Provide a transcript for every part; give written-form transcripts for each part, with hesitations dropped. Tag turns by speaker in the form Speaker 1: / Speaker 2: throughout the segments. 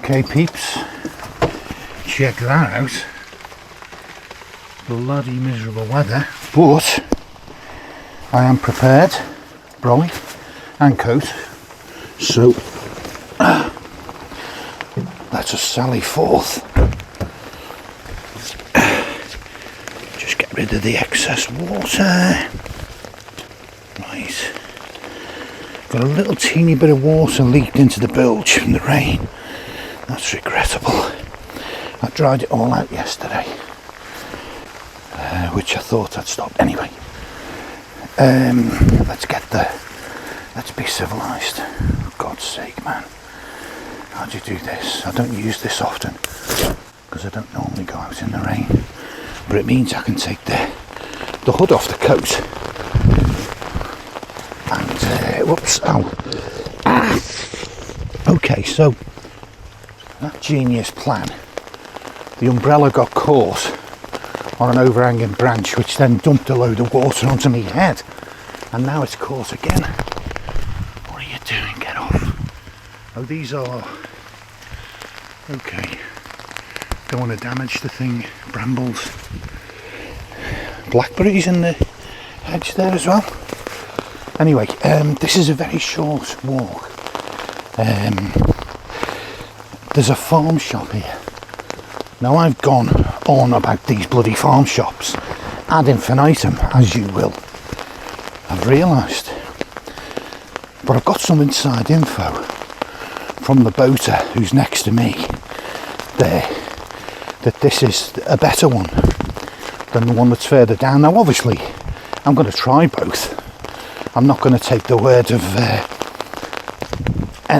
Speaker 1: Okay peeps, check that out. Bloody miserable weather, but I am prepared, brolly and coat, so let us sally forth. Just get rid of the excess water. Right, got a little teeny bit of water leaked into the bilge from the rain. That's regrettable. I dried it all out yesterday, which I thought I'd stop anyway. Let's be civilised. For God's sake, man. How do you do this? I don't use this often because I don't normally go out in the rain, but it means I can take the hood off the coat and whoops, ow. Okay, so that genius plan, the umbrella got caught on an overhanging branch, which then dumped a load of water onto my head, and now it's caught again. What are you doing? Get off. Oh, these are okay. Don't want to damage the thing. Brambles, blackberries in the hedge there as well. Anyway, this is a very short walk. There's a farm shop here. Now, I've gone on about these bloody farm shops ad infinitum, as you will have realised, but I've got some inside info from the boater who's next to me there, that this is a better one than the one that's further down. Now, obviously, I'm going to try both. I'm not going to take the word of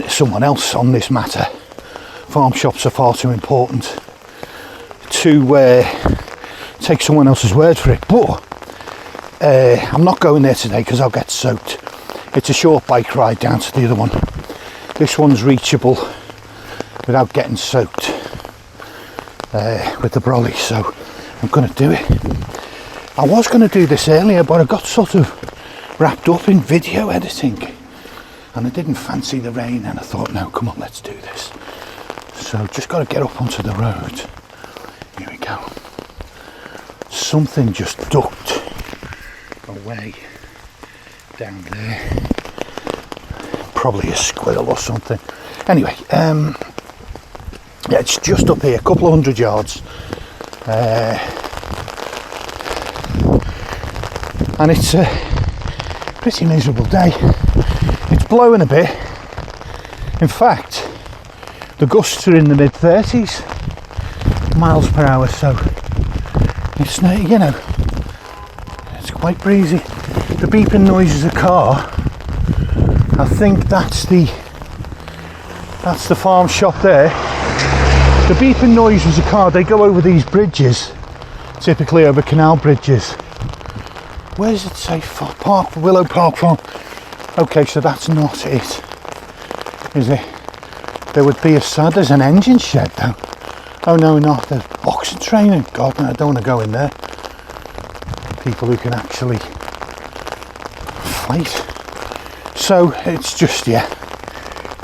Speaker 1: someone else on this matter. Farm shops are far too important to take someone else's word for it, but I'm not going there today because I'll get soaked. It's a short bike ride down to the other one. This one's reachable without getting soaked with the brolly, so I'm going to do it. I was going to do this earlier, but I got sort of wrapped up in video editing and I didn't fancy the rain, and I thought, no, come on, let's do this. So just got to get up onto the road. Here we go. Something just ducked away down there. Probably a squirrel or something. Anyway, yeah, it's just up here, a couple of 100 yards. And it's a pretty miserable day. It's blowing a bit. In fact, the gusts are in the mid-30s miles per hour, so it's, you know, it's quite breezy. The beeping noise is a car. I think that's the farm shop there. The beeping noise was a car. They go over these bridges, typically over canal bridges. Where does it say Park, Willow Park Farm? Okay, so that's not it, is it? There would be there's an engine shed though. Oh no, not the oxen training. God, no, I don't want to go in there. People who can actually fight. So it's just, yeah,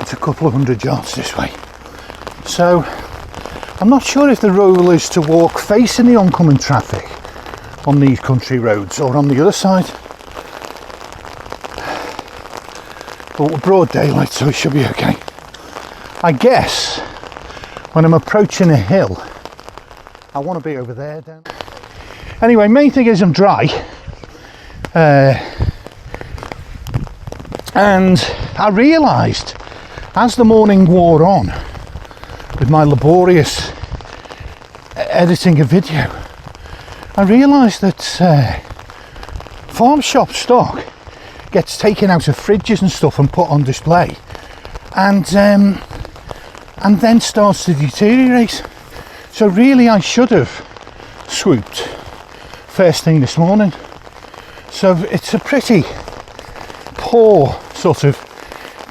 Speaker 1: it's a couple of 100 yards this way. So I'm not sure if the rule is to walk facing the oncoming traffic on these country roads or on the other side. But we're broad daylight, so it should be okay. I guess when I'm approaching a hill, I want to be over there then. Anyway, main thing is I'm dry. And I realised as the morning wore on with my laborious editing a video, I realised that farm shop stock gets taken out of fridges and stuff and put on display, and then starts to deteriorate. So really I should have swooped first thing this morning. So it's a pretty poor sort of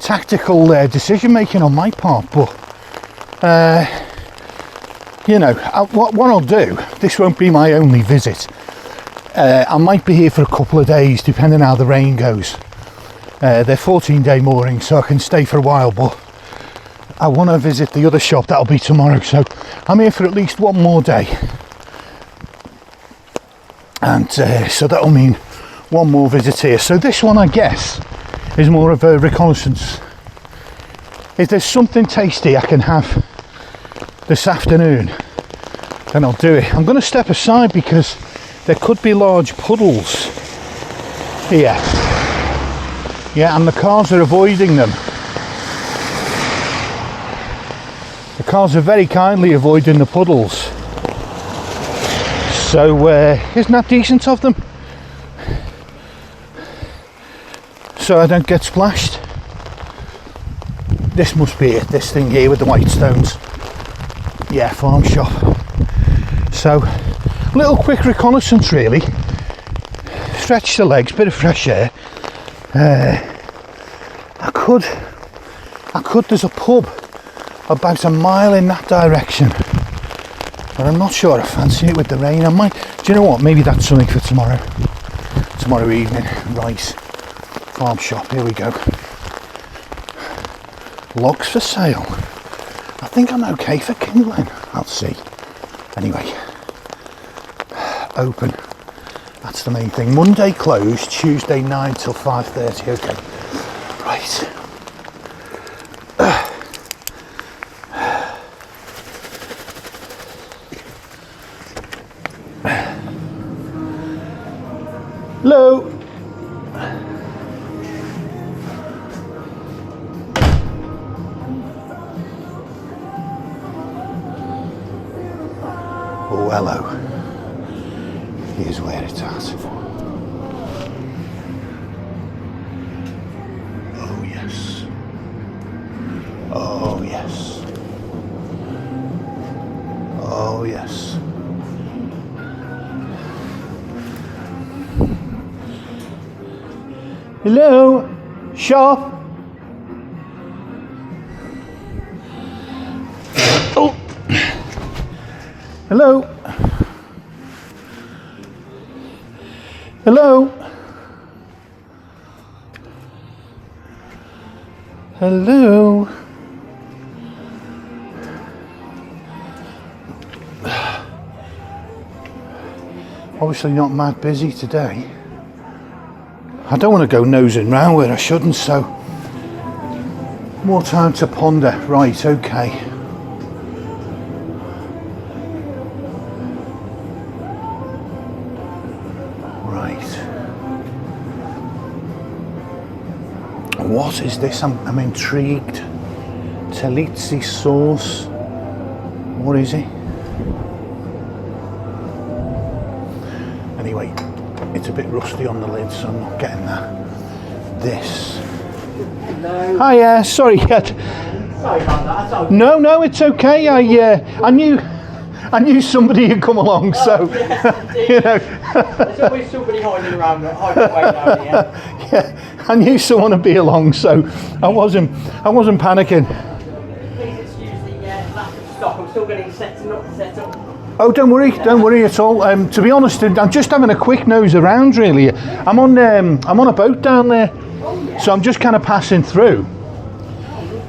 Speaker 1: tactical decision making on my part, but you know, what I'll do, this won't be my only visit. I might be here for a couple of days depending how the rain goes. They're 14-day moorings, so I can stay for a while, but I want to visit the other shop. That'll be tomorrow, so I'm here for at least one more day, and so that'll mean one more visit here. So this one, I guess, is more of a reconnaissance. If there's something tasty I can have this afternoon, then I'll do it. I'm going to step aside because there could be large puddles here. Yeah, and the cars are avoiding them. The cars are very kindly avoiding the puddles. So isn't that decent of them? So I don't get splashed. This must be it, this thing here with the white stones. Yeah, farm shop. So, little quick reconnaissance really. Stretch the legs, bit of fresh air. I could, there's a pub about a mile in that direction, but I'm not sure I fancy it with the rain. I might, do you know what, maybe that's something for tomorrow evening. Right, farm shop, here we go. Logs for sale. I think I'm okay for kindling, I'll see. Anyway, open, that's the main thing. Monday closed, Tuesday 9 till 5:30, okay. Right. Hello. Oh, hello. Here's where it's at. Oh, yes. Oh, yes. Oh, yes. Hello, shop. Oh, hello. Hello. Hello. Obviously not mad busy today. I don't want to go nosing round where I shouldn't, so more time to ponder. Right, okay. Right. What is this? I'm intrigued. Talitsi sauce. What is it? Anyway. It's a bit rusty on the lid, so I'm not getting that. This.
Speaker 2: No.
Speaker 1: Hi, sorry.
Speaker 2: Sorry about that.
Speaker 1: No, it's okay. I knew somebody had come along, so
Speaker 2: yes,
Speaker 1: you know.
Speaker 2: There's always somebody hiding around down here.
Speaker 1: Yeah, I knew someone would be along, so I wasn't panicking.
Speaker 2: Please excuse the lack of stock. I'm still getting set up.
Speaker 1: Oh, don't worry at all. To be honest, I'm just having a quick nose around. Really, I'm on a boat down there, so I'm just kind of passing through.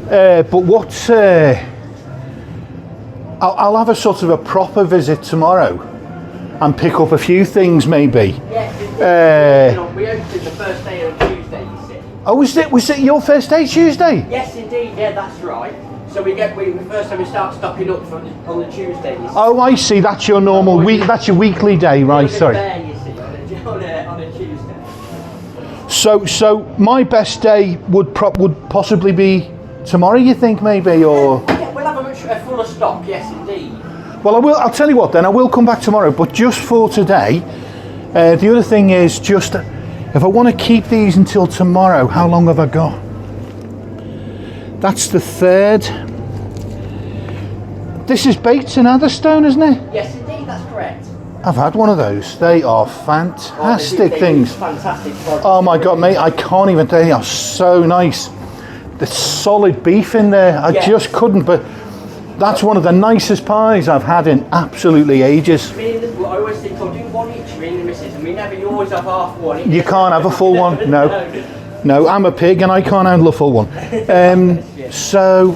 Speaker 1: But what? I'll have a sort of a proper visit tomorrow, and pick up a few things maybe.
Speaker 2: Yes, we opened the first day on Tuesday. You see.
Speaker 1: Oh, was it your first day Tuesday?
Speaker 2: Yes, indeed. Yeah, that's right. So we first time we start stocking up on the Tuesday.
Speaker 1: Oh, I see. That's your normal week. That's your weekly day, right? Sorry.
Speaker 2: There, you see, on a Tuesday.
Speaker 1: So my best day would possibly be tomorrow. You think maybe, or?
Speaker 2: Yeah, we'll have a full of stock. Yes, indeed.
Speaker 1: Well, I will. I'll tell you what. Then I will come back tomorrow. But just for today, the other thing is just if I want to keep these until tomorrow, how long have I got? That's the 3rd. This is Bates and Atherstone, isn't it?
Speaker 2: Yes, indeed, that's correct.
Speaker 1: I've had one of those. They are fantastic things.
Speaker 2: Fantastic products.
Speaker 1: Oh my God, mate, I can't even, they are so nice. There's solid beef in there. I just couldn't, but that's one of the nicest pies I've had in absolutely ages.
Speaker 2: I always think I'll do one each, me and the missus, and you always have half one.
Speaker 1: You can't have a full one, no. No, I'm a pig and I can't handle a full one. So,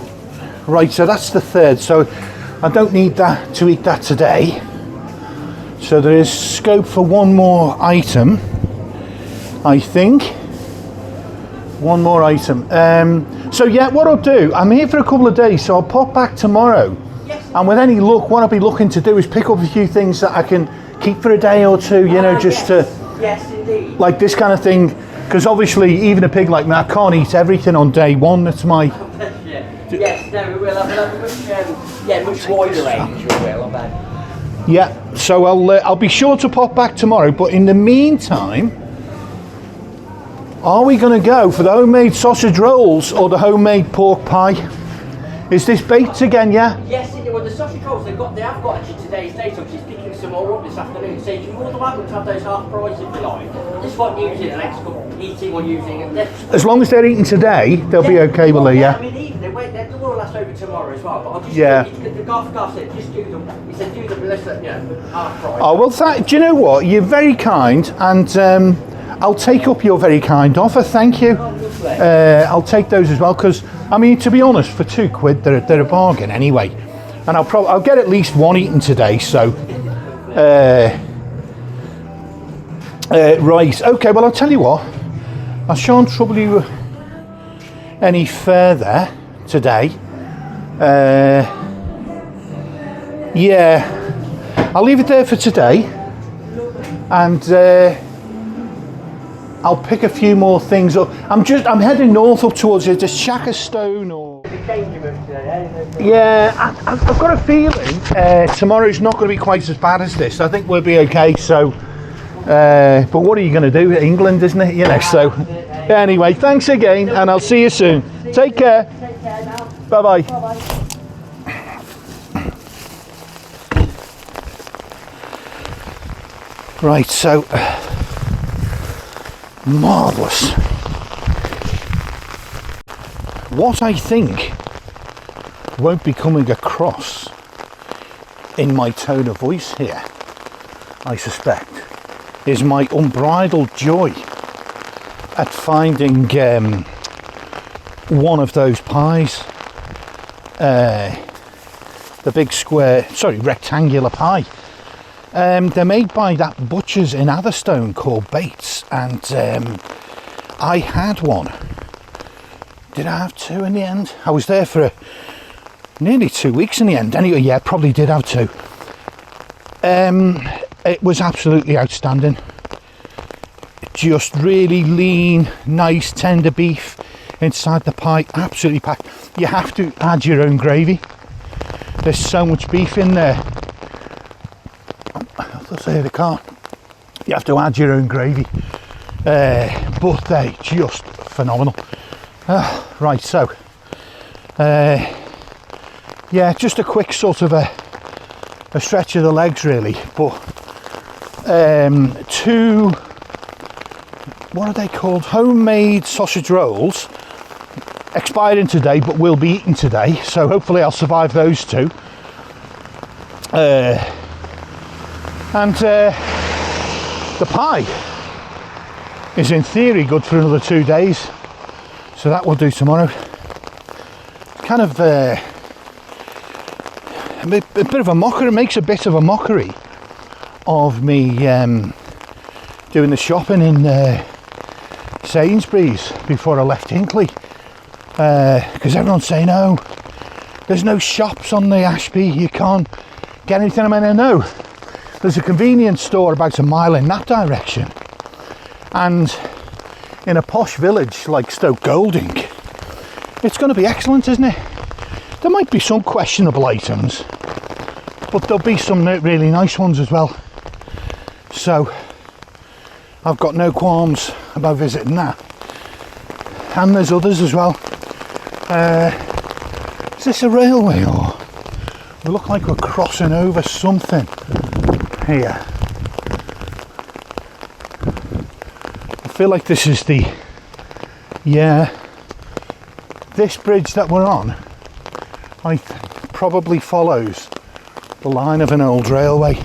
Speaker 1: Right, so that's the 3rd. So I don't need that to eat that today. So there is scope for one more item, I think. One more item. So yeah, what I'll do, I'm here for a couple of days, so I'll pop back tomorrow.
Speaker 2: Yes.
Speaker 1: And with any luck, what I'll be looking to do is pick up a few things that I can keep for a day or two, you know, just
Speaker 2: yes.
Speaker 1: to...
Speaker 2: Yes, indeed.
Speaker 1: Like this kind of thing, because obviously even a pig like me, I can't eat everything on day one. That's my...
Speaker 2: Yes, no, we will have a much wider range, we will, I bet.
Speaker 1: Yeah, so I'll be sure to pop back tomorrow, but in the meantime, are we going to go for the homemade sausage rolls or the homemade pork pie? Is this baked again, yeah?
Speaker 2: Yes, well, the sausage rolls, they have got actually today's date, so she's picking some more up this afternoon. So you're more than welcome to have those half price if you like. This one using an extra eating or using it.
Speaker 1: As long as they're eating today, they'll be okay, will they, yeah?
Speaker 2: I mean, even they will last over tomorrow as well, but I'll just the Garth said, just do them. He said, do them, let's half price.
Speaker 1: Oh, well, do you know what? You're very kind, and I'll take up your very kind offer, thank you. I'll take those as well, because, I mean, to be honest, for £2, they're a bargain anyway. And I'll get at least one eaten today, so... right, okay, well, I'll tell you what. I shan't trouble you any further today. Yeah, I'll leave it there for today. And... I'll pick a few more things up. I'm heading north up towards the Shackerstone or... Yeah, I've got a feeling tomorrow's not going to be quite as bad as this. I think we'll be okay, so... but what are you going to do? England, isn't it? You know, so... Anyway, thanks again, and I'll see you soon. Take care. Bye-bye. Right, so... marvellous. What I think won't be coming across in my tone of voice here, I suspect, is my unbridled joy at finding one of those pies, the big rectangular pie. They're made by that butcher's in Atherstone called Bates, and I had one. Did I have two in the end? I was there for nearly 2 weeks in the end. Anyway, yeah, probably did have two. It was absolutely outstanding. Just really lean, nice, tender beef inside the pie, absolutely packed. You have to add your own gravy. There's so much beef in there. Say they can't. You have to add your own gravy, but they just phenomenal. Right, so yeah, just a quick sort of a stretch of the legs really, but two, what are they called, homemade sausage rolls, expiring today but will be eaten today, so hopefully I'll survive those two. And the pie is in theory good for another 2 days, so that will do tomorrow. Kind of a bit of a mockery. It makes a bit of a mockery of me doing the shopping in Sainsbury's before I left Hinckley, because everyone's saying, oh, there's no shops on the Ashby, you can't get anything. I mean, I know there's a convenience store about a mile in that direction, and in a posh village like Stoke Golding, it's going to be excellent, isn't it? There might be some questionable items, but there'll be some really nice ones as well. So I've got no qualms about visiting that. And there's others as well. Is this a railway, or we look like we're crossing over something here? I feel like this is the, yeah, this bridge that we're on, probably follows the line of an old railway.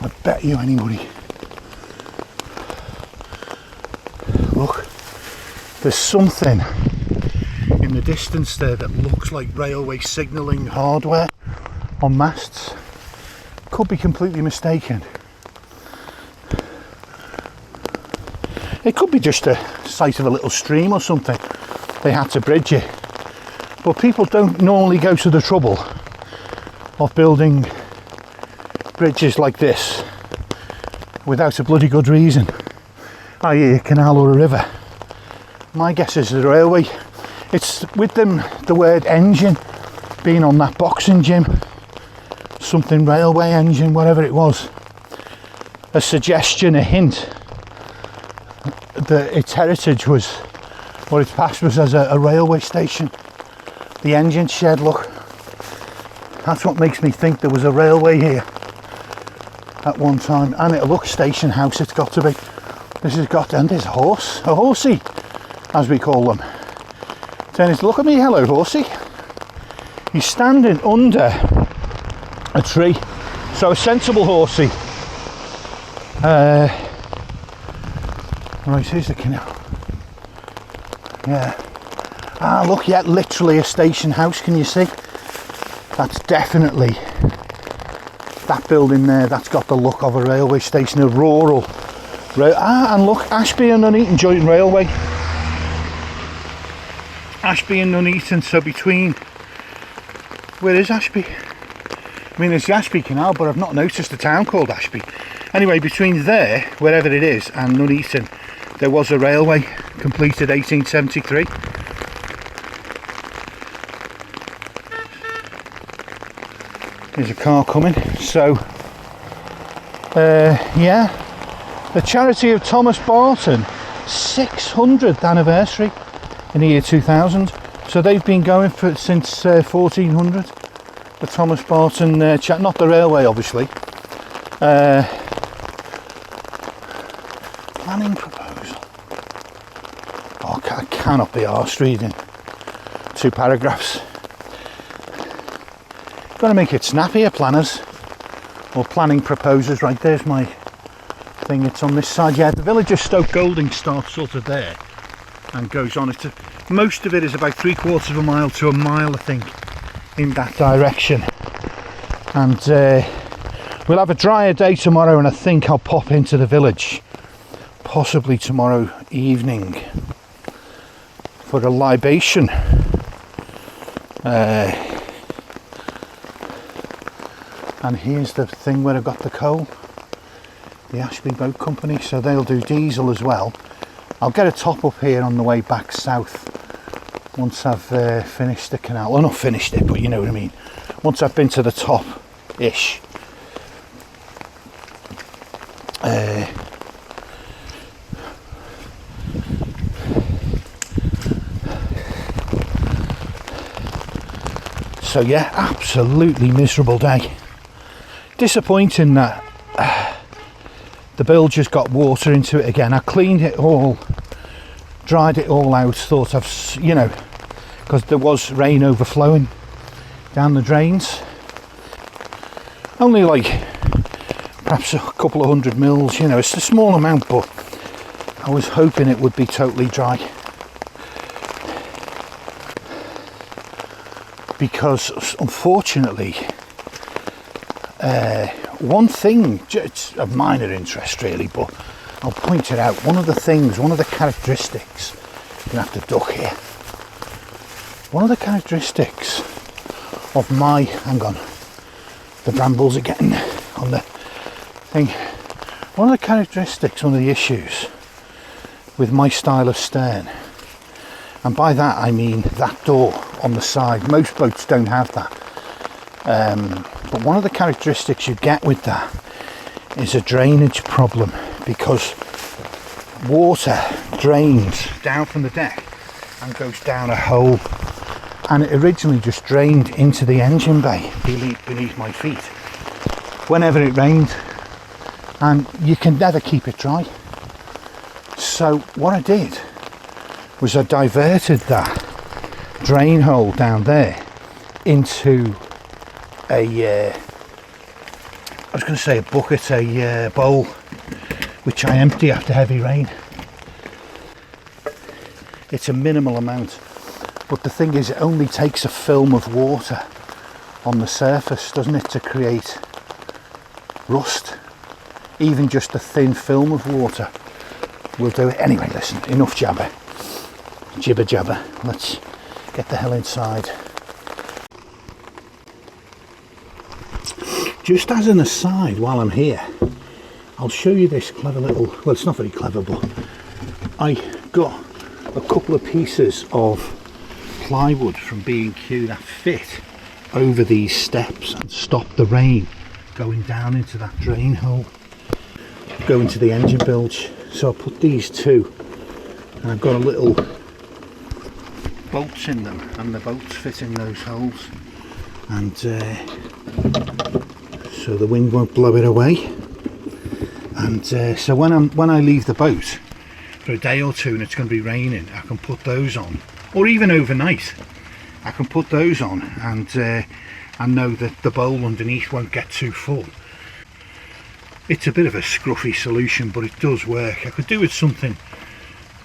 Speaker 1: I bet you anybody. Look, there's something in the the distance there that looks like railway signalling hardware on masts. Could be completely mistaken. It could be just a site of a little stream or something. They had to bridge it. But people don't normally go to the trouble of building bridges like this without a bloody good reason, i.e. a canal or a river. My guess is the railway. It's with them, the word engine being on that boxing gym, something railway engine, whatever it was, a suggestion, a hint that its heritage was, or its past was as a railway station. The engine shed, look, that's what makes me think there was a railway here at one time. And it looks station house, it's got to be. This has got, and there's a horsey, as we call them. Dennis, look at me, hello horsey. He's standing under a tree, so a sensible horsey. Right, here's the canal. Yeah. Ah, look, yeah, literally a station house, can you see? That's definitely, that building there, that's got the look of a railway station, a rural. And look, Ashby and Nuneaton Joint Railway. Ashby and Nuneaton, so between, where is Ashby? I mean, there's the Ashby Canal, but I've not noticed a town called Ashby. Anyway, between there, wherever it is, and Nuneaton, there was a railway completed 1873. There's a car coming. So, yeah, the charity of Thomas Barton 600th anniversary in the year 2000. So they've been going for since 1400. The Thomas Barton not the railway, obviously. Planning proposal. Oh, I cannot be arsed reading 2 paragraphs. Got to make it snappier, planners or planning proposers. Right, there's my thing. It's on this side. Yeah, the village of Stoke Golding starts sort of there and goes on. Most of it is about 3/4 of a mile to a mile, I think, in that direction. And we'll have a drier day tomorrow, and I think I'll pop into the village possibly tomorrow evening for a libation. And here's the thing where I've got the coal, the Ashby Boat Company, so they'll do diesel as well. I'll get a top up here on the way back south once I've finished the canal. Well, not finished it, but you know what I mean. Once I've been to the top-ish. So yeah, absolutely miserable day. Disappointing that the bilge has got water into it again. I cleaned it all, dried it all out, thought I've, you know, because there was rain overflowing down the drains. Only like perhaps a couple of 100 mils, you know, it's a small amount, but I was hoping it would be totally dry. Because unfortunately, one thing, it's of minor interest really, but I'll point it out. One of the characteristics, I'm going to have to duck here. One of the characteristics of my, hang on, the brambles are getting on the thing. One of the characteristics, one of the issues with my style of stern, and by that I mean that door on the side. Most boats don't have that. But one of the characteristics you get with that is a drainage problem, because water drains down from the deck and goes down a hole, and it originally just drained into the engine bay beneath my feet whenever it rained, and you can never keep it dry. So what I did was I diverted that drain hole down there into a I was going to say a bucket, a bowl, which I empty after heavy rain. It's a minimal amount. But the thing is, it only takes a film of water on the surface, doesn't it, to create rust. Even just a thin film of water will do it. Anyway, listen, enough jibber jabber. Let's get the hell inside. Just as an aside, while I'm here, I'll show you this clever little, well, it's not very clever, but I got a couple of pieces of plywood from B&Q that fit over these steps and stop the rain going down into that drain hole, go into the engine bilge. So I put these two, and I've got a little bolts in them, and the bolts fit in those holes, and so the wind won't blow it away. And so when I leave the boat for a day or two and it's going to be raining, I can put those on, or even overnight I can put those on, and know that the bowl underneath won't get too full. It's a bit of a scruffy solution, but it does work. I could do with something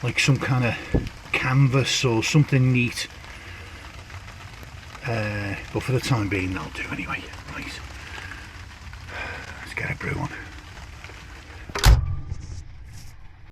Speaker 1: like some kind of canvas or something neat, but for the time being that'll do anyway. Right, let's get a brew on.